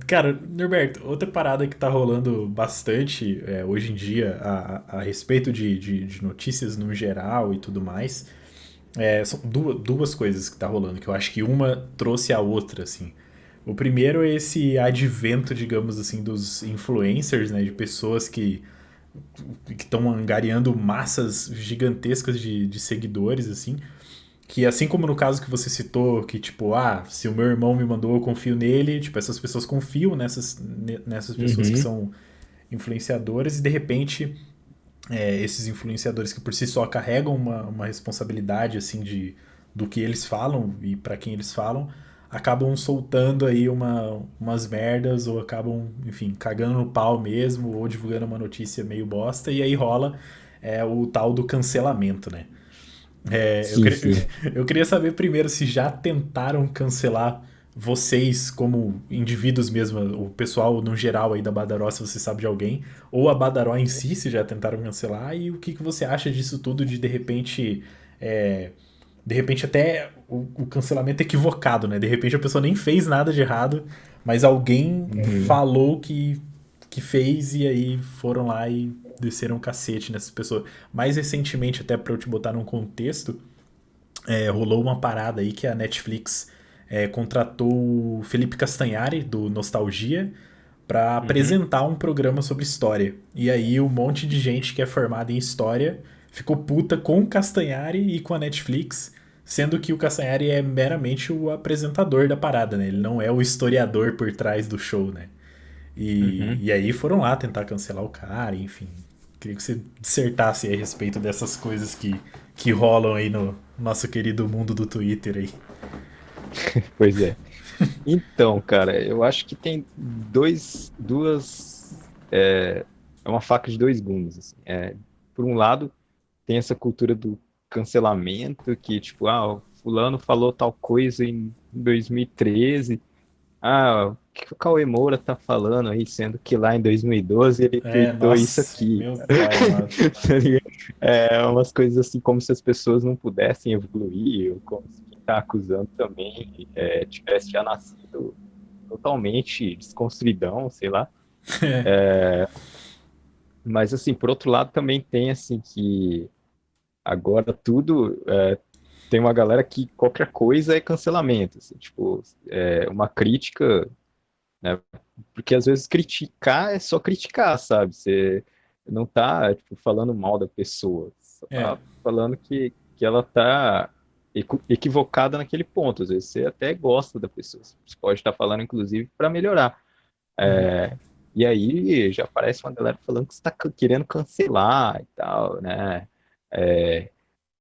Cara, Norberto, outra parada que tá rolando bastante hoje em dia a respeito de notícias no geral e tudo mais, são duas coisas que tá rolando, que eu acho que uma trouxe a outra, assim. O primeiro é esse advento, digamos assim, dos influencers, né, de pessoas que estão angariando massas gigantescas de seguidores, assim, que assim como no caso que você citou, que tipo, se o meu irmão me mandou, eu confio nele, tipo, essas pessoas confiam nessas pessoas que Uhum. são influenciadoras e de repente esses influenciadores que por si só carregam uma responsabilidade assim do que eles falam e para quem eles falam, acabam soltando aí umas merdas ou acabam, enfim, cagando no pau mesmo ou divulgando uma notícia meio bosta e aí rola o tal do cancelamento, né? É, eu, Sim, queria, sim. eu queria saber primeiro se já tentaram cancelar vocês como indivíduos mesmo, o pessoal no geral aí da Badaró, se você sabe de alguém, ou a Badaró em si, se já tentaram cancelar, e o que você acha disso tudo de repente até o cancelamento equivocado, né? De repente a pessoa nem fez nada de errado, mas alguém Uhum. falou que fez e aí foram lá e desceram um cacete nessas pessoas. Mais recentemente, até pra eu te botar num contexto, rolou uma parada aí que a Netflix contratou o Felipe Castanhari, do Nostalgia, para Uhum. apresentar um programa sobre história. E aí um monte de gente que é formada em história ficou puta com o Castanhari e com a Netflix, sendo que o Castanhari é meramente o apresentador da parada, né? Ele não é o historiador por trás do show, né? Uhum. E aí foram lá tentar cancelar o cara, enfim. Queria que você dissertasse aí a respeito dessas coisas que rolam aí no nosso querido mundo do Twitter aí. Pois é. Então, cara, eu acho que tem é uma faca de dois gumes, assim. Por um lado, tem essa cultura do cancelamento, que, tipo, o fulano falou tal coisa em 2013. O que o Cauê Moura tá falando aí, sendo que lá em 2012 ele tweetou isso Nossa, aqui. meu pai amado. Tá ligado? Umas coisas assim, como se as pessoas não pudessem evoluir, ou como se quem tá acusando também tivesse já nascido totalmente desconstruidão, sei lá. Mas, assim, por outro lado, também tem, assim, que agora tudo tem uma galera que qualquer coisa é cancelamento, assim, tipo, uma crítica, né? Porque às vezes criticar é só criticar, sabe? Você não tá, tipo, falando mal da pessoa, só É. tá falando que ela tá equivocada naquele ponto. Às vezes você até gosta da pessoa, você pode estar falando, inclusive, para melhorar. Uhum. E aí já aparece uma galera falando que você está querendo cancelar e tal, né? É,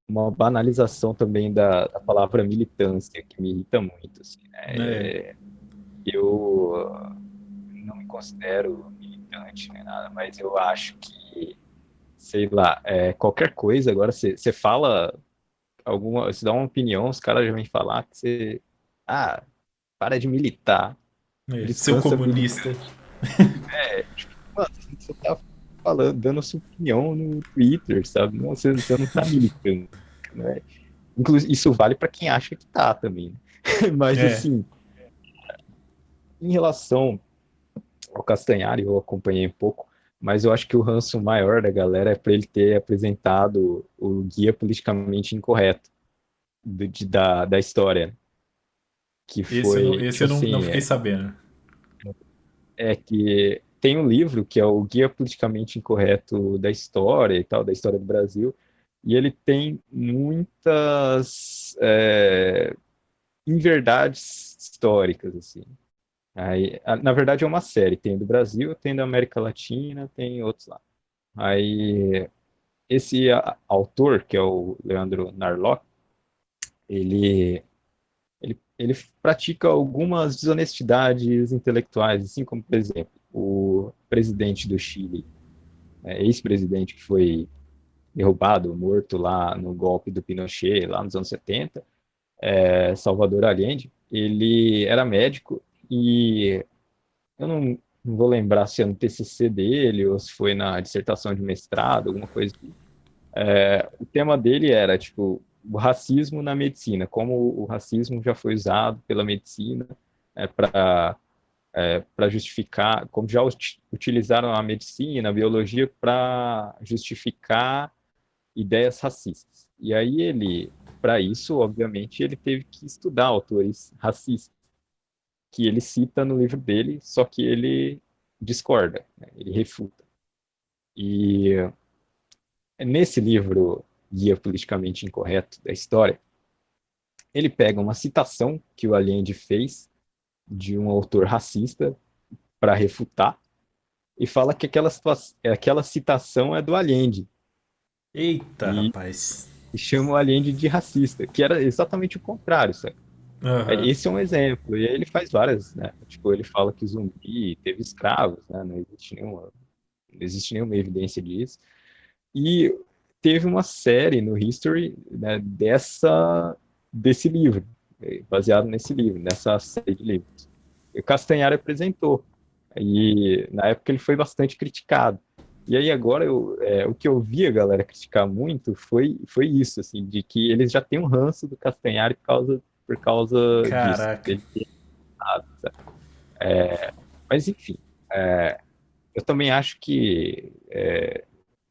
uma banalização também da palavra militância, que me irrita muito, assim, É. né? Eu não me considero militante nem nada, mas eu acho que sei lá, qualquer coisa, agora você fala alguma, você dá uma opinião, os caras já vêm falar que você, ah, para de militar, Seu descansa comunista. militando. Tipo, mano, você tá falando, dando a sua opinião no Twitter, sabe? Não, você não tá militando, né? Inclusive, isso vale para quem acha que tá também, né? Mas, É. assim, em relação ao Castanhari, eu acompanhei um pouco, mas eu acho que o ranço maior da galera é para ele ter apresentado o guia politicamente incorreto da história, que foi, Esse tipo eu não assim, fiquei sabendo. que tem um livro que é o Guia Politicamente Incorreto da História e tal, da história do Brasil, e ele tem muitas inverdades históricas, assim. Aí, na verdade, é uma série, tem do Brasil, tem da América Latina, tem outros lá. Aí, esse autor, que é o Leandro Narlock, ele, ele pratica algumas desonestidades intelectuais, assim como, por exemplo, o presidente do Chile, ex-presidente que foi derrubado, morto lá no golpe do Pinochet, lá nos anos 70, Salvador Allende, ele era médico e eu não vou lembrar se é no TCC dele ou se foi na dissertação de mestrado, alguma coisa assim. O tema dele era, tipo, o racismo na medicina, como o racismo já foi usado pela medicina para justificar, como já utilizaram a medicina, a biologia para justificar ideias racistas. E aí ele, para isso, obviamente, ele teve que estudar autores racistas, que ele cita no livro dele, só que ele discorda, né? Ele refuta. E nesse livro, Guia Politicamente Incorreto da História, ele pega uma citação que o Allende fez de um autor racista para refutar e fala que aquela citação é do Allende Eita, e, rapaz. e chama o Allende de racista, que era exatamente o contrário, sabe? Aham. Esse é um exemplo, e aí ele faz várias, né? Tipo, ele fala que o zumbi teve escravos, né? Não existe nenhuma evidência disso. E teve uma série no History, né, desse livro, baseado nesse livro, nessa série de livros. E o Castanhari apresentou. E na época ele foi bastante criticado. E aí agora o que eu vi a galera criticar muito foi isso, assim, de que eles já têm um ranço do Castanhari por causa disso, Caraca. dele ter errado, sabe? Mas enfim, eu também acho que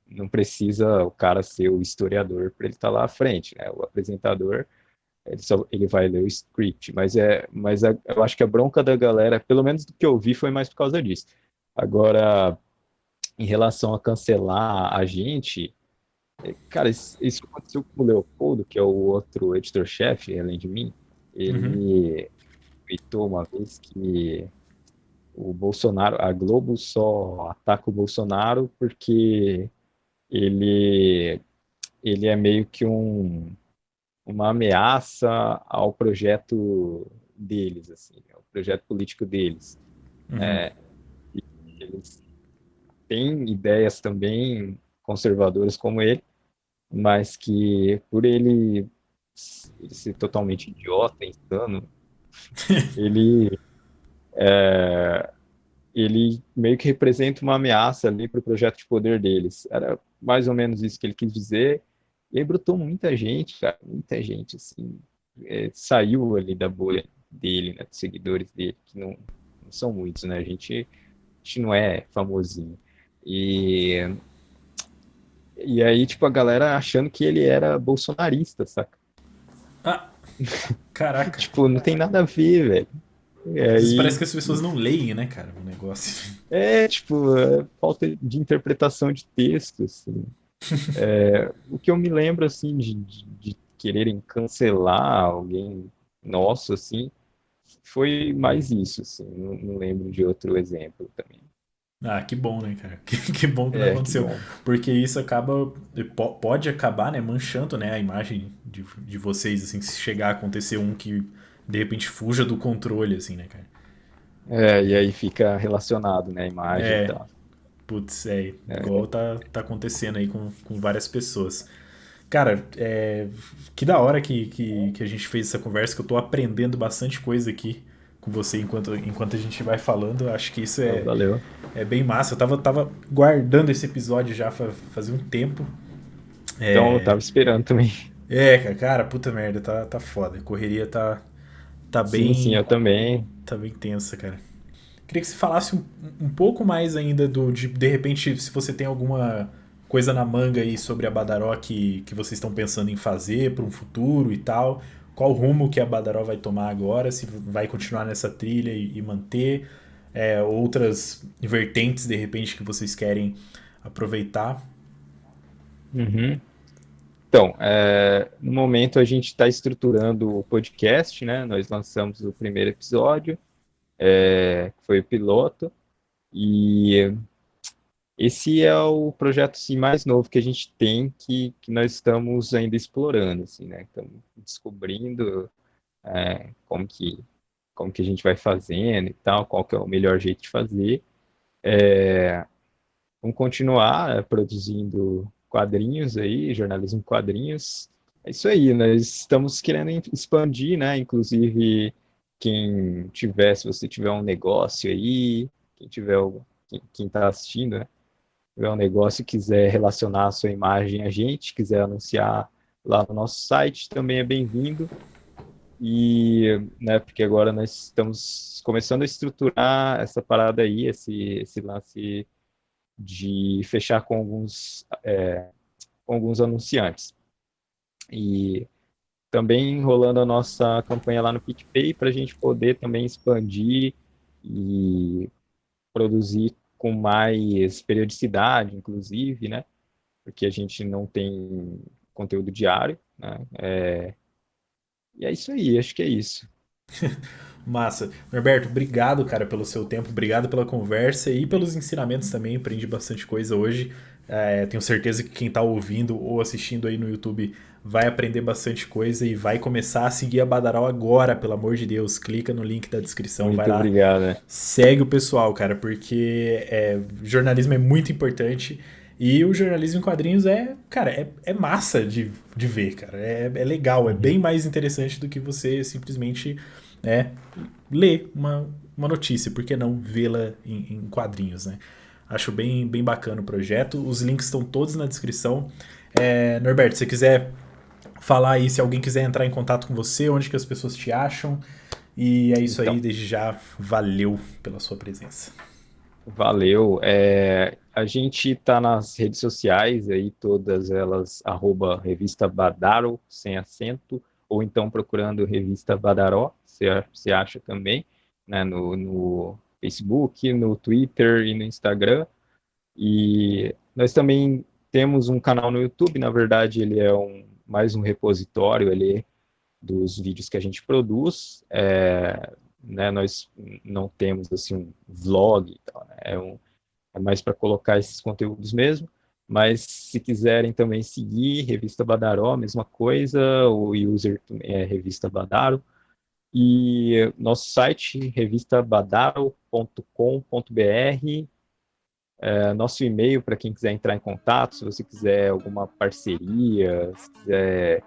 não precisa o cara ser o historiador para ele estar lá à frente, né? O apresentador ele vai ler o script, eu acho que a bronca da galera, pelo menos do que eu vi, foi mais por causa disso. Agora, em relação a cancelar a gente, cara, isso aconteceu com o Leopoldo, que é o outro editor-chefe, além de mim. Uhum. Ele tweetou uma vez que o Bolsonaro, a Globo só ataca o Bolsonaro porque ele, ele é meio que uma ameaça ao projeto deles, assim, ao projeto político deles. Uhum. Eles têm ideias também conservadoras como ele, mas que por ele ser totalmente idiota, insano, ele ele meio que representa uma ameaça ali para o projeto de poder deles. Era mais ou menos isso que ele quis dizer. E aí brotou muita gente, cara, muita gente, assim, saiu ali da bolha dele, né, dos seguidores dele, que não são muitos, né, a gente não é famosinho. E, e aí, tipo, a galera achando que ele era bolsonarista, saca? Ah, caraca. Tipo, não tem nada a ver, velho. E Às vezes parece aí, que as pessoas não leem, né, cara, o negócio. tipo, falta de interpretação de texto, assim. O que eu me lembro, assim, de quererem cancelar alguém nosso, assim, foi mais isso, assim. Não lembro de outro exemplo também. Ah, que bom, né, cara? Que bom que não Que aconteceu. bom. Porque isso acaba. Pode acabar, né, manchando, né, a imagem de vocês, assim, se chegar a acontecer um que de repente fuja do controle, assim, né, cara? E aí fica relacionado, né, a imagem e É, tal. Putz, igual tá acontecendo aí com várias pessoas. Cara, que da hora que a gente fez essa conversa, que eu tô aprendendo bastante coisa aqui com você enquanto a gente vai falando. Eu acho que isso Valeu. é bem massa. Eu tava guardando esse episódio já fazia um tempo. Então, eu tava esperando também. Cara, puta merda, tá foda. A correria tá Sim, bem, eu também. tá bem tensa, cara. Queria que você falasse um pouco mais ainda de repente, se você tem alguma coisa na manga aí sobre a Badaró que vocês estão pensando em fazer para um futuro e tal. Qual rumo que a Badaró vai tomar agora, se vai continuar nessa trilha e manter outras vertentes, de repente, que vocês querem aproveitar. Uhum. Então, no momento a gente está estruturando o podcast, né? Nós lançamos o primeiro episódio, que foi o piloto, e esse é o projeto assim, mais novo que a gente tem, que nós estamos ainda explorando, assim, né? Estamos descobrindo como que a gente vai fazendo e tal, qual que é o melhor jeito de fazer. Vamos continuar produzindo quadrinhos aí, jornalismo em quadrinhos. É isso aí, nós estamos querendo expandir, né? Inclusive, se você tiver um negócio aí, quem está assistindo, né? Tiver um negócio e quiser relacionar a sua imagem a gente, quiser anunciar lá no nosso site, também é bem-vindo. E, né, porque agora nós estamos começando a estruturar essa parada aí, esse lance de fechar com alguns anunciantes. E também rolando a nossa campanha lá no PicPay para a gente poder também expandir e produzir com mais periodicidade, inclusive, né? Porque a gente não tem conteúdo diário, né? E é isso aí, acho que é isso. Massa. Norberto, obrigado, cara, pelo seu tempo, obrigado pela conversa e pelos ensinamentos também. Aprendi bastante coisa hoje. Tenho certeza que quem tá ouvindo ou assistindo aí no YouTube vai aprender bastante coisa e vai começar a seguir a Badaró agora, pelo amor de Deus. Clica no link da descrição, vai Muito lá, obrigado, né? segue o pessoal, cara, porque jornalismo é muito importante. E o jornalismo em quadrinhos cara, é massa de ver, cara. É legal, é bem mais interessante do que você simplesmente ler uma notícia, por que não vê-la em quadrinhos, né? Acho bem bacana o projeto. Os links estão todos na descrição. Norberto, se você quiser falar aí, se alguém quiser entrar em contato com você, onde que as pessoas te acham. E é isso Então, aí, desde já, valeu pela sua presença. valeu. A gente está nas redes sociais aí, todas elas, @revista Badaro, sem acento, ou então procurando Revista Badaró, você acha também, né, no Facebook, no Twitter e no Instagram. E nós também temos um canal no YouTube, na verdade ele é mais um repositório ali dos vídeos que a gente produz, né, nós não temos assim um vlog e tal, né, é mais para colocar esses conteúdos mesmo, mas se quiserem também seguir, Revista Badaró, mesma coisa, o user é Revista Badaro, e nosso site, revistabadaro.com.br, nosso e-mail para quem quiser entrar em contato, se você quiser alguma parceria, se quiser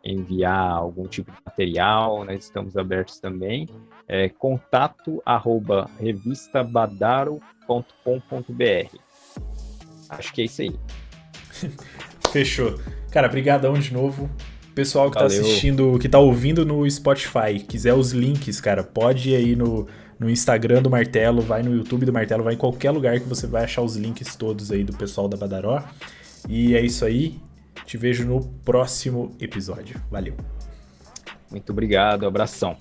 enviar algum tipo de material, nós estamos abertos também. Contato@revistabadaro.com.br. Acho que é isso aí. Fechou. Cara, brigadão de novo. Pessoal que tá Valeu. assistindo, que tá ouvindo no Spotify, quiser os links, cara, pode ir aí no Instagram do Martelo, vai no YouTube do Martelo, vai em qualquer lugar que você vai achar os links todos aí do pessoal da Badaró. E é isso aí. Te vejo no próximo episódio. Valeu. Muito obrigado, abração.